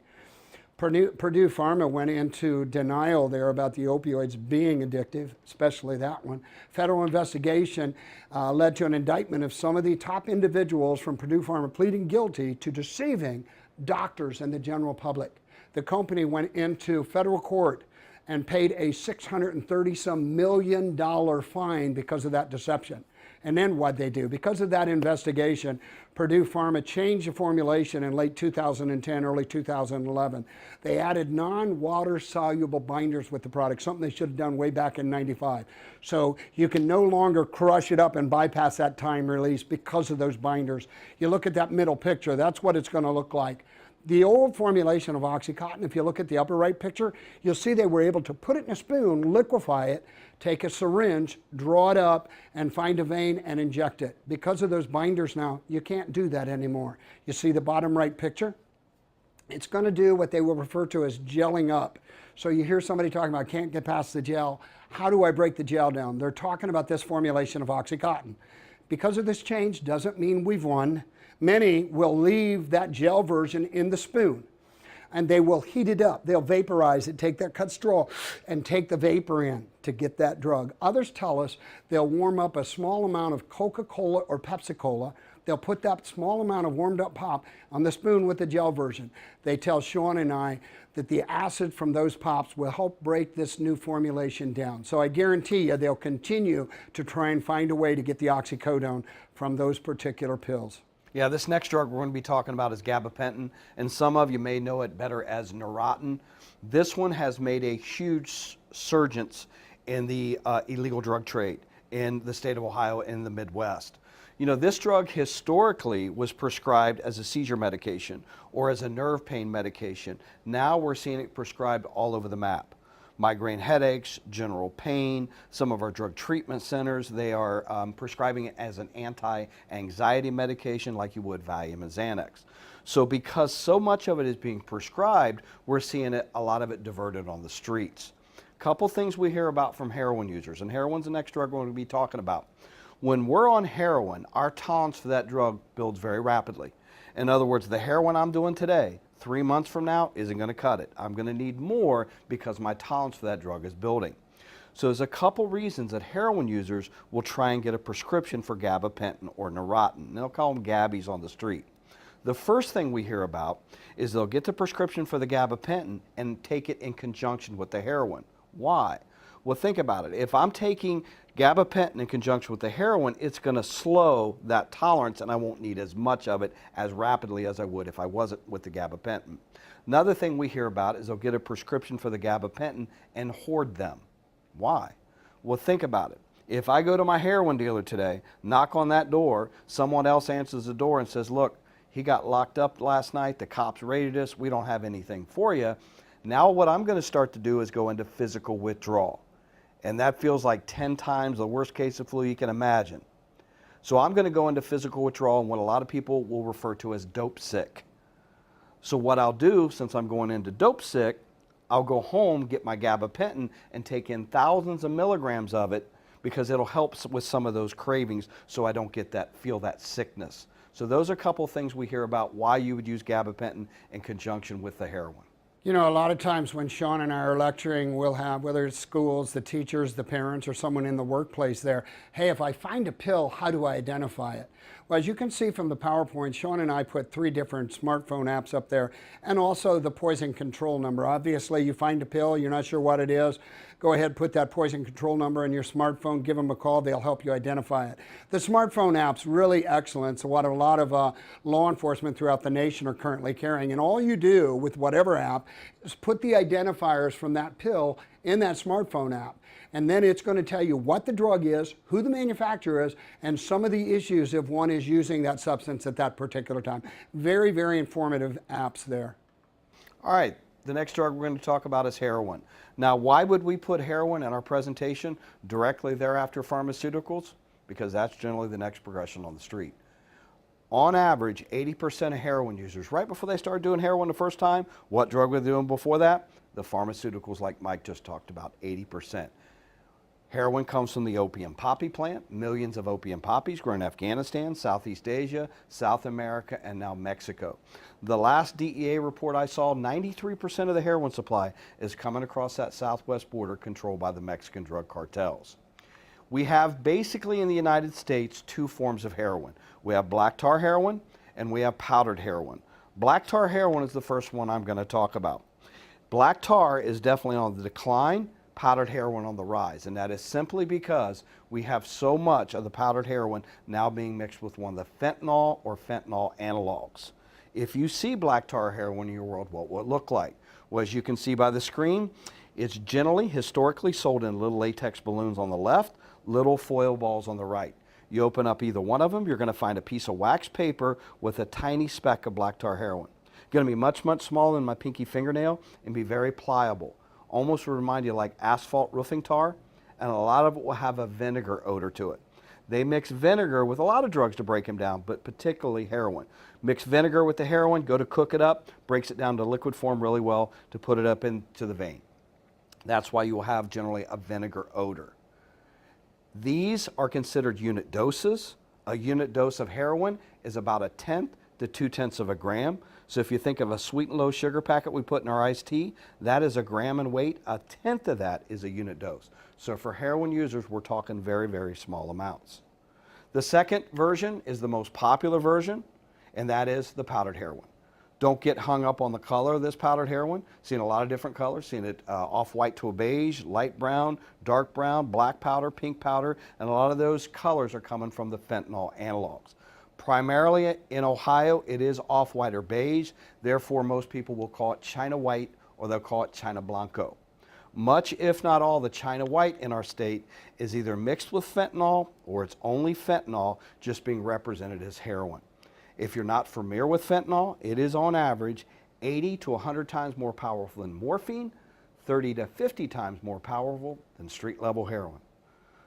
Purdue Pharma went into denial there about the opioids being addictive, especially that one. Federal investigation led to an indictment of some of the top individuals from Purdue Pharma pleading guilty to deceiving doctors and the general public. The company went into federal court and paid a $630-some million fine because of that deception. And then what'd they do? Because of that investigation, Purdue Pharma changed the formulation in late 2010, early 2011. They added non-water soluble binders with the product, something they should have done way back in '95. So you can no longer crush it up and bypass that time release because of those binders. You look at that middle picture, that's what it's going to look like. The old formulation of OxyContin, if you look at the upper right picture, you'll see they were able to put it in a spoon, liquefy it, take a syringe, draw it up, and find a vein and inject it. Because of those binders now, you can't do that anymore. You see the bottom right picture? It's going to do what they will refer to as gelling up. So you hear somebody talking about, can't get past the gel. How do I break the gel down? They're talking about this formulation of OxyContin. Because of this change doesn't mean we've won. Many will leave that gel version in the spoon and they will heat it up. They'll vaporize it, take that cut straw and take the vapor in to get that drug. Others tell us they'll warm up a small amount of Coca-Cola or Pepsi-Cola. They'll put that small amount of warmed up pop on the spoon with the gel version. They tell Sean and I that the acid from those pops will help break this new formulation down. So I guarantee you they'll continue to try and find a way to get the oxycodone from those particular pills. Yeah, this next drug we're going to be talking about is gabapentin, and some of you may know it better as Neurontin. This one has made a huge surgence in the illegal drug trade in the state of Ohio and the Midwest. You know, this drug historically was prescribed as a seizure medication or as a nerve pain medication. Now we're seeing it prescribed all over the map. Migraine headaches, general pain, some of our drug treatment centers, they are prescribing it as an anti-anxiety medication like you would Valium and Xanax. So because so much of it is being prescribed, we're seeing a lot of it diverted on the streets. Couple things we hear about from heroin users, and heroin's the next drug we're going to be talking about. When we're on heroin, our tolerance for that drug builds very rapidly. In other words, the heroin I'm doing today, 3 months from now, isn't going to cut it. I'm going to need more because my tolerance for that drug is building. So there's a couple reasons that heroin users will try and get a prescription for gabapentin or Neurontin. They'll call them Gabbies on the street. The first thing we hear about is they'll get the prescription for the gabapentin and take it in conjunction with the heroin. Why? Well, think about it. If I'm taking gabapentin in conjunction with the heroin, it's going to slow that tolerance and I won't need as much of it as rapidly as I would if I wasn't with the gabapentin. Another thing we hear about is they'll get a prescription for the gabapentin and hoard them. Why? Well, think about it. If I go to my heroin dealer today, knock on that door, someone else answers the door and says, look, he got locked up last night, the cops raided us, we don't have anything for you. Now what I'm going to start to do is go into physical withdrawal. And that feels like 10 times the worst case of flu you can imagine. So I'm going to go into physical withdrawal and what a lot of people will refer to as dope sick. So what I'll do, since I'm going into dope sick, I'll go home, get my gabapentin, and take in thousands of milligrams of it because it'll help with some of those cravings so I don't get that, feel that sickness. So those are a couple of things we hear about why you would use gabapentin in conjunction with the heroin. You know, a lot of times when Sean and I are lecturing, we'll have, whether it's schools, the teachers, the parents, or someone in the workplace there, hey, if I find a pill, how do I identify it? Well, as you can see from the PowerPoint, Sean and I put 3 different smartphone apps up there, and also the poison control number. Obviously, you find a pill, you're not sure what it is, go ahead, put that poison control number in your smartphone, give them a call, they'll help you identify it. The smartphone app's really excellent. So what a lot of law enforcement throughout the nation are currently carrying. And all you do with whatever app is put the identifiers from that pill in that smartphone app. And then it's going to tell you what the drug is, who the manufacturer is, and some of the issues if one is using that substance at that particular time. Very, very informative apps there. All right, the next drug we're going to talk about is heroin. Now, why would we put heroin in our presentation directly thereafter pharmaceuticals? Because that's generally the next progression on the street. On average, 80% of heroin users, right before they started doing heroin the first time, what drug were they doing before that? The pharmaceuticals like Mike just talked about, 80%. Heroin comes from the opium poppy plant. Millions of opium poppies grown in Afghanistan, Southeast Asia, South America, and now Mexico. The last DEA report I saw, 93% of the heroin supply is coming across that southwest border controlled by the Mexican drug cartels. We have basically in the United States 2 forms of heroin. We have black tar heroin and we have powdered heroin. Black tar heroin is the first one I'm going to talk about. Black tar is definitely on the decline, powdered heroin on the rise, and that is simply because we have so much of the powdered heroin now being mixed with one of the fentanyl or fentanyl analogues. If you see black tar heroin in your world, what will it look like? Well, as you can see by the screen, it's generally historically sold in little latex balloons on the left, little foil balls on the right. You open up either one of them, you're going to find a piece of wax paper with a tiny speck of black tar heroin. Going to be much, much smaller than my pinky fingernail and be very pliable. Almost will remind you like asphalt roofing tar, and a lot of it will have a vinegar odor to it. They mix vinegar with a lot of drugs to break them down, but particularly heroin. Mix vinegar with the heroin, go to cook it up, breaks it down to liquid form really well to put it up into the vein. That's why you will have generally a vinegar odor. These are considered unit doses. A unit dose of heroin is about 1/10 to 2/10 of a gram. So if you think of a sweet and low sugar packet we put in our iced tea, that is a gram in weight. 1/10 of that is a unit dose. So for heroin users, we're talking very, very small amounts. The second version is the most popular version, and that is the powdered heroin. Don't get hung up on the color of this powdered heroin. Seen a lot of different colors. Seen it off-white to a beige, light brown, dark brown, black powder, pink powder, and a lot of those colors are coming from the fentanyl analogues. Primarily in Ohio, it is off-white or beige. Therefore, most people will call it China white or they'll call it China blanco. Much, if not all, the China white in our state is either mixed with fentanyl or it's only fentanyl just being represented as heroin. If you're not familiar with fentanyl, it is on average 80 to 100 times more powerful than morphine, 30 to 50 times more powerful than street level heroin.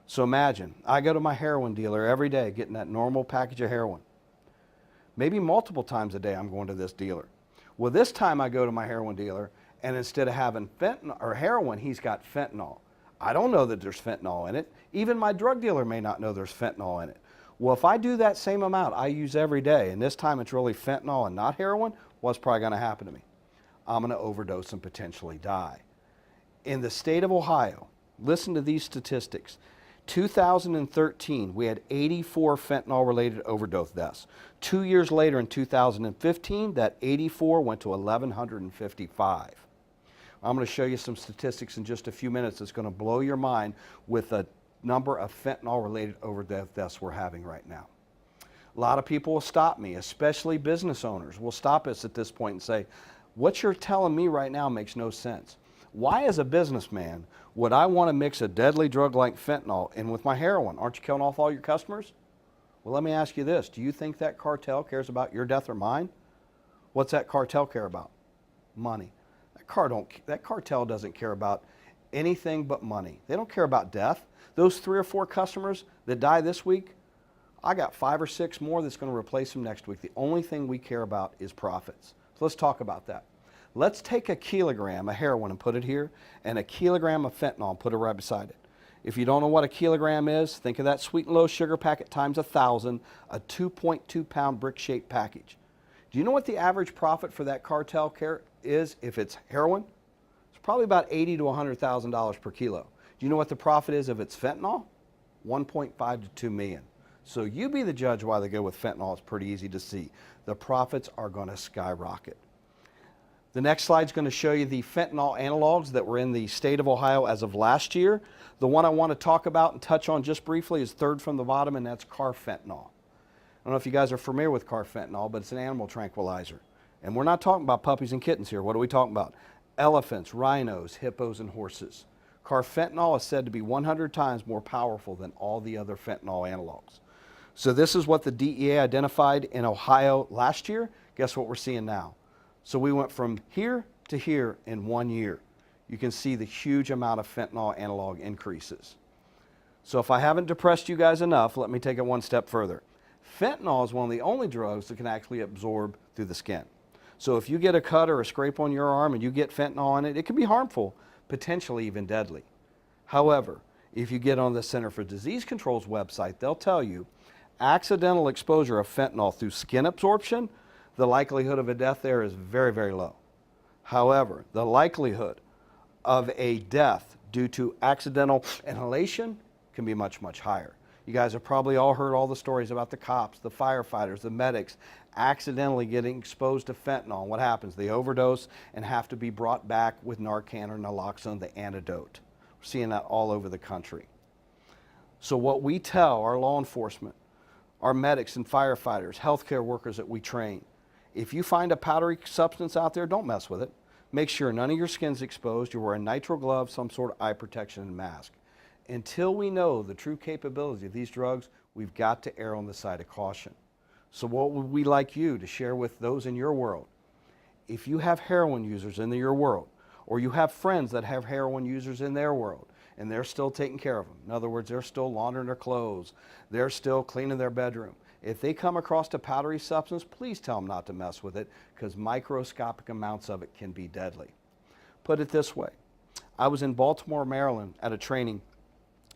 So imagine, I go to my heroin dealer every day getting that normal package of heroin. Maybe multiple times a day I'm going to this dealer. Well, this time I go to my heroin dealer and instead of having fentanyl or heroin, he's got fentanyl. I don't know that there's fentanyl in it. Even my drug dealer may not know there's fentanyl in it. Well, if I do that same amount I use every day, and this time it's really fentanyl and not heroin, what's probably going to happen to me? I'm going to overdose and potentially die. In the state of Ohio, listen to these statistics. 2013, we had 84 fentanyl-related overdose deaths. 2 years later, in 2015, that 84 went to 1,155. I'm going to show you some statistics in just a few minutes that's going to blow your mind with the number of fentanyl-related overdose deaths we're having right now. A lot of people will stop me, especially business owners, will stop us at this point and say, what you're telling me right now makes no sense. Why, as a businessman, would I want to mix a deadly drug like fentanyl in with my heroin? Aren't you killing off all your customers? Well, let me ask you this. Do you think that cartel cares about your death or mine? What's that cartel care about? Money. That cartel doesn't care about anything but money. They don't care about death. Those 3 or 4 customers that die this week, I got 5 or 6 more that's going to replace them next week. The only thing we care about is profits. So let's talk about that. Let's take a kilogram of heroin and put it here, and a kilogram of fentanyl and put it right beside it. If you don't know what a kilogram is, think of that sweet and low sugar packet times 1,000, a 2.2 pound brick-shaped package. Do you know what the average profit for that cartel is if it's heroin? It's probably about $80,000 to $100,000 per kilo. Do you know what the profit is if it's fentanyl? 1.5 to 2 million. So you be the judge why they go with fentanyl. It's pretty easy to see. The profits are going to skyrocket. The next slide is going to show you the fentanyl analogues that were in the state of Ohio as of last year. The one I want to talk about and touch on just briefly is third from the bottom, and that's carfentanil. I don't know if you guys are familiar with carfentanil, but it's an animal tranquilizer. And we're not talking about puppies and kittens here. What are we talking about? Elephants, rhinos, hippos, and horses. Carfentanil is said to be 100 times more powerful than all the other fentanyl analogs. So this is what the DEA identified in Ohio last year. Guess what we're seeing now? So we went from here to here in 1 year. You can see the huge amount of fentanyl analog increases. So if I haven't depressed you guys enough, let me take it one step further. Fentanyl is one of the only drugs that can actually absorb through the skin. So if you get a cut or a scrape on your arm and you get fentanyl on it, it can be harmful, potentially even deadly. However, if you get on the Center for Disease Control's website, they'll tell you accidental exposure of fentanyl through skin absorption, the likelihood of a death there is very, very low. However, the likelihood of a death due to accidental inhalation can be much, much higher. You guys have probably all heard all the stories about the cops, the firefighters, the medics accidentally getting exposed to fentanyl. What happens? They overdose and have to be brought back with Narcan or naloxone, the antidote. We're seeing that all over the country. So what we tell our law enforcement, our medics and firefighters, healthcare workers that we train, if you find a powdery substance out there, don't mess with it. Make sure none of your skin's exposed. You're wearing nitro gloves, some sort of eye protection and mask. Until we know the true capability of these drugs, we've got to err on the side of caution. So what would we like you to share with those in your world? If you have heroin users in your world, or you have friends that have heroin users in their world, and they're still taking care of them. In other words, they're still laundering their clothes. They're still cleaning their bedroom. If they come across a powdery substance, please tell them not to mess with it because microscopic amounts of it can be deadly. Put it this way. I was in Baltimore, Maryland at a training,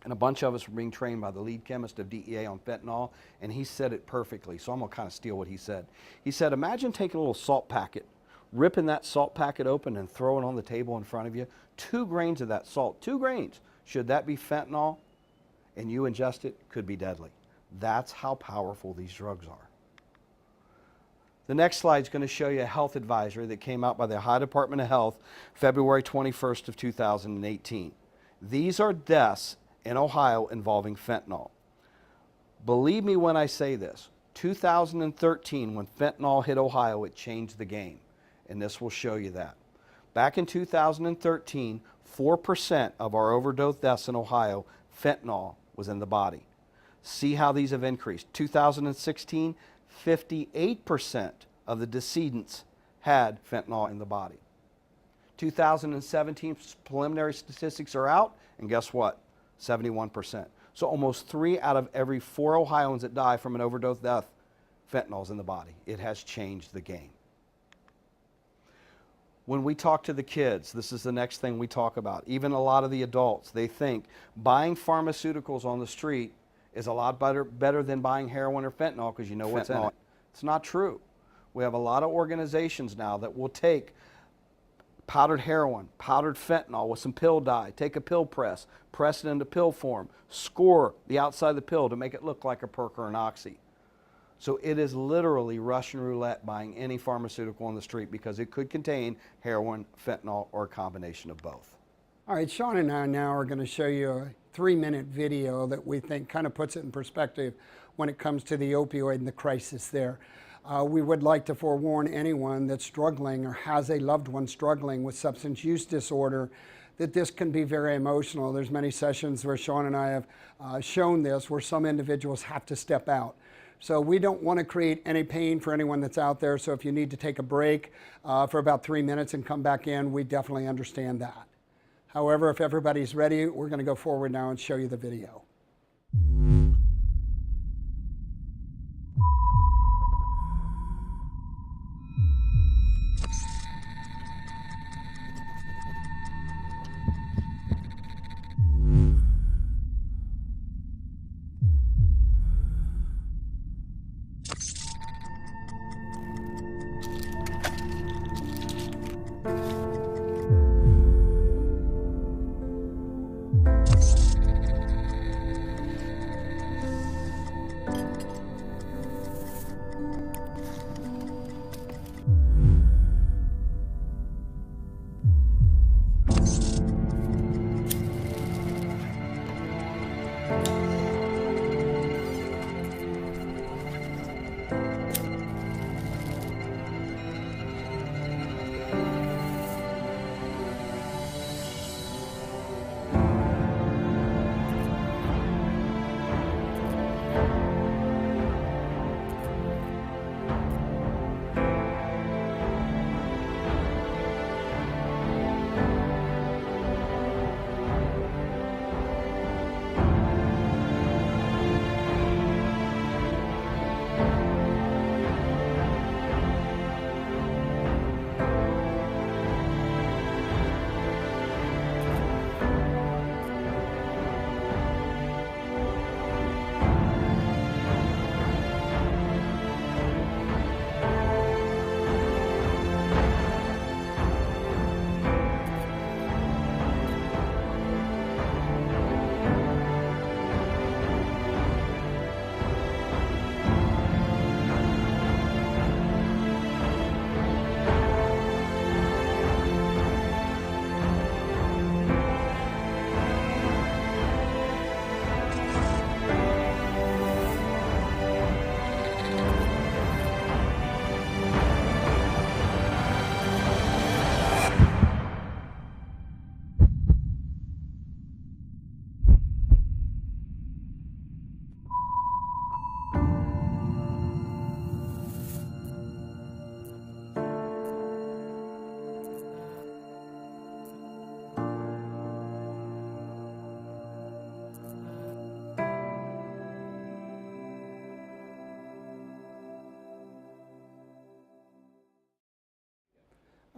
and a bunch of us were being trained by the lead chemist of DEA on fentanyl, and he said it perfectly, so I'm going to kind of steal what he said. He said, imagine taking a little salt packet, ripping that salt packet open and throwing it on the table in front of you. 2 grains of that salt, 2 grains. Should that be fentanyl and you ingest it, could be deadly. That's how powerful these drugs are. The next slide is going to show you a health advisory that came out by the Ohio Department of Health February 21st of 2018. These are deaths in Ohio involving fentanyl. Believe me when I say this, 2013 when fentanyl hit Ohio, it changed the game, and this will show you that. Back in 2013, 4% of our overdose deaths in Ohio, fentanyl was in the body. See how these have increased. 2016, 58% of the decedents had fentanyl in the body. 2017, preliminary statistics are out, and guess what? 71%. So almost 3 out of every 4 Ohioans that die from an overdose death, fentanyl's in the body. It has changed the game. When we talk to the kids, this is the next thing we talk about. Even a lot of the adults, they think buying pharmaceuticals on the street is a lot better than buying heroin or fentanyl because you know what's in it. It's not true. We have a lot of organizations now that will take powdered heroin, powdered fentanyl with some pill dye, take a pill press it into pill form, score the outside of the pill to make it look like a perk or an oxy. So it is literally Russian roulette buying any pharmaceutical on the street because it could contain heroin, fentanyl, or a combination of both. All right, Sean and I now are going to show you a 3-minute video that we think kind of puts it in perspective when it comes to the opioid and the crisis there. We would like to forewarn anyone that's struggling or has a loved one struggling with substance use disorder that this can be very emotional. There's many sessions where Sean and I have shown this where some individuals have to step out. So we don't want to create any pain for anyone that's out there. So if you need to take a break for about 3 minutes and come back in, we definitely understand that. However, if everybody's ready, we're going to go forward now and show you the video.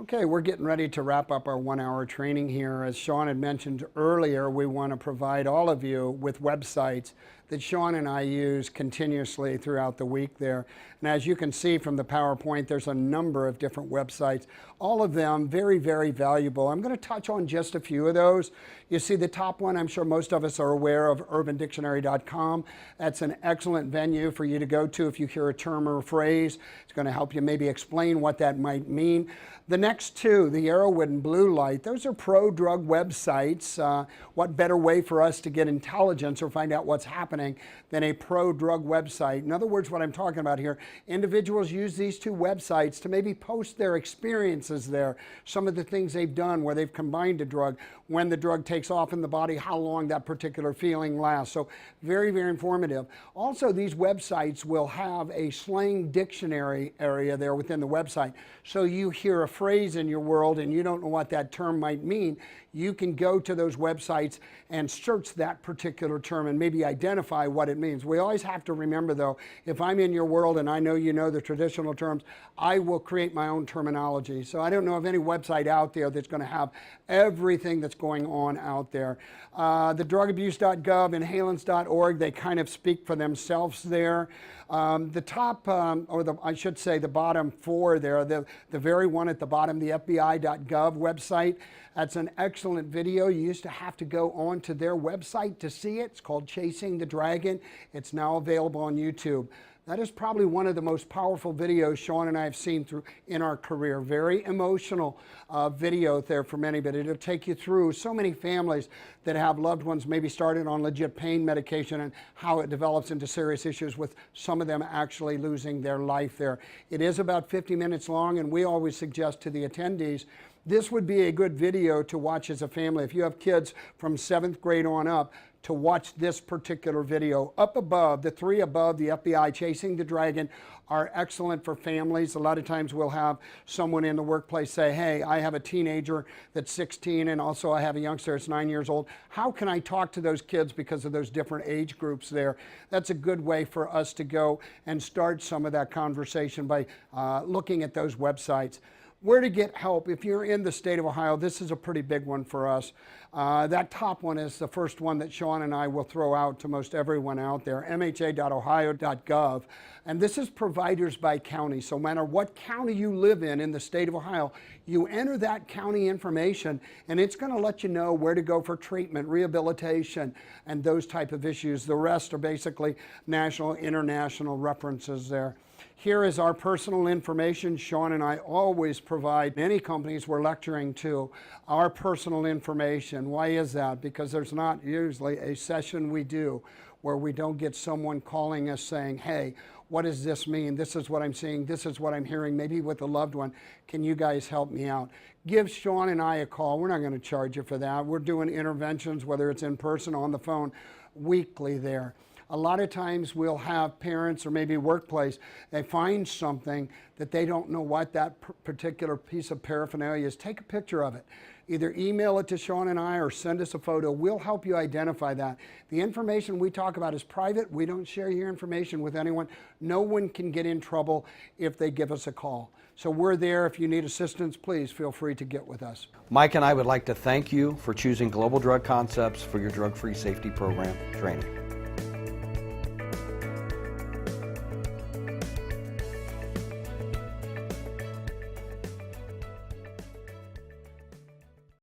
Okay, we're getting ready to wrap up our 1-hour training here. As Sean had mentioned earlier, we want to provide all of you with websites that Sean and I use continuously throughout the week there. And as you can see from the PowerPoint, there's a number of different websites, all of them very, very valuable. I'm going to touch on just a few of those. You see the top one, I'm sure most of us are aware of, urbandictionary.com. That's an excellent venue for you to go to if you hear a term or a phrase. It's going to help you maybe explain what that might mean. The next two, the Arrowwood and Blue Light, those are pro-drug websites. What better way for us to get intelligence or find out what's happening than a pro-drug website? In other words, what I'm talking about here, individuals use these two websites to maybe post their experiences there, some of the things they've done where they've combined a drug, when the drug takes off in the body, how long that particular feeling lasts. So very, very informative. Also, these websites will have a slang dictionary area there within the website. So you hear a phrase in your world and you don't know what that term might mean, you can go to those websites and search that particular term and maybe identify what it means. We always have to remember though, if I'm in your world and I know you know the traditional terms, I will create my own terminology. So I don't know of any website out there that's going to have everything that's going on out there. The drugabuse.gov and inhalants.org, they kind of speak for themselves there. The top, I should say the bottom four there, the very one at the bottom, the FBI.gov website, that's an excellent video. You used to have to go onto their website to see it. It's called Chasing the Dragon. It's now available on YouTube. That is probably one of the most powerful videos Sean and I have seen in our career. Very emotional video there for many, but it'll take you through so many families that have loved ones maybe started on legit pain medication and how it develops into serious issues with some of them actually losing their life there. It is about 50 minutes long, and we always suggest to the attendees this would be a good video to watch as a family. If you have kids from 7th grade on up, to watch this particular video. Up above, the three above, the FBI Chasing the Dragon, are excellent for families. A lot of times we'll have someone in the workplace say, hey, I have a teenager that's 16 and also I have a youngster that's 9 years old. How can I talk to those kids because of those different age groups there? That's a good way for us to go and start some of that conversation by looking at those websites. Where to get help. If you're in the state of Ohio, this is a pretty big one for us. That top one is the first one that Sean and I will throw out to most everyone out there, mha.ohio.gov. And this is providers by county. So no matter what county you live in the state of Ohio, you enter that county information and it's going to let you know where to go for treatment, rehabilitation, and those type of issues. The rest are basically national, international references there. Here is our personal information. Sean and I always provide any companies we're lecturing to our personal information. Why is that? Because there's not usually a session we do where we don't get someone calling us saying, hey, what does this mean? This is what I'm seeing. This is what I'm hearing, maybe with a loved one. Can you guys help me out? Give Sean and I a call. We're not going to charge you for that. We're doing interventions, whether it's in person or on the phone, weekly there. A lot of times we'll have parents or maybe workplace, they find something that they don't know what that particular piece of paraphernalia is. Take a picture of it. Either email it to Sean and I or send us a photo. We'll help you identify that. The information we talk about is private. We don't share your information with anyone. No one can get in trouble if they give us a call. So we're there. If you need assistance, please feel free to get with us. Mike and I would like to thank you for choosing Global Drug Concepts for your drug-free safety program training.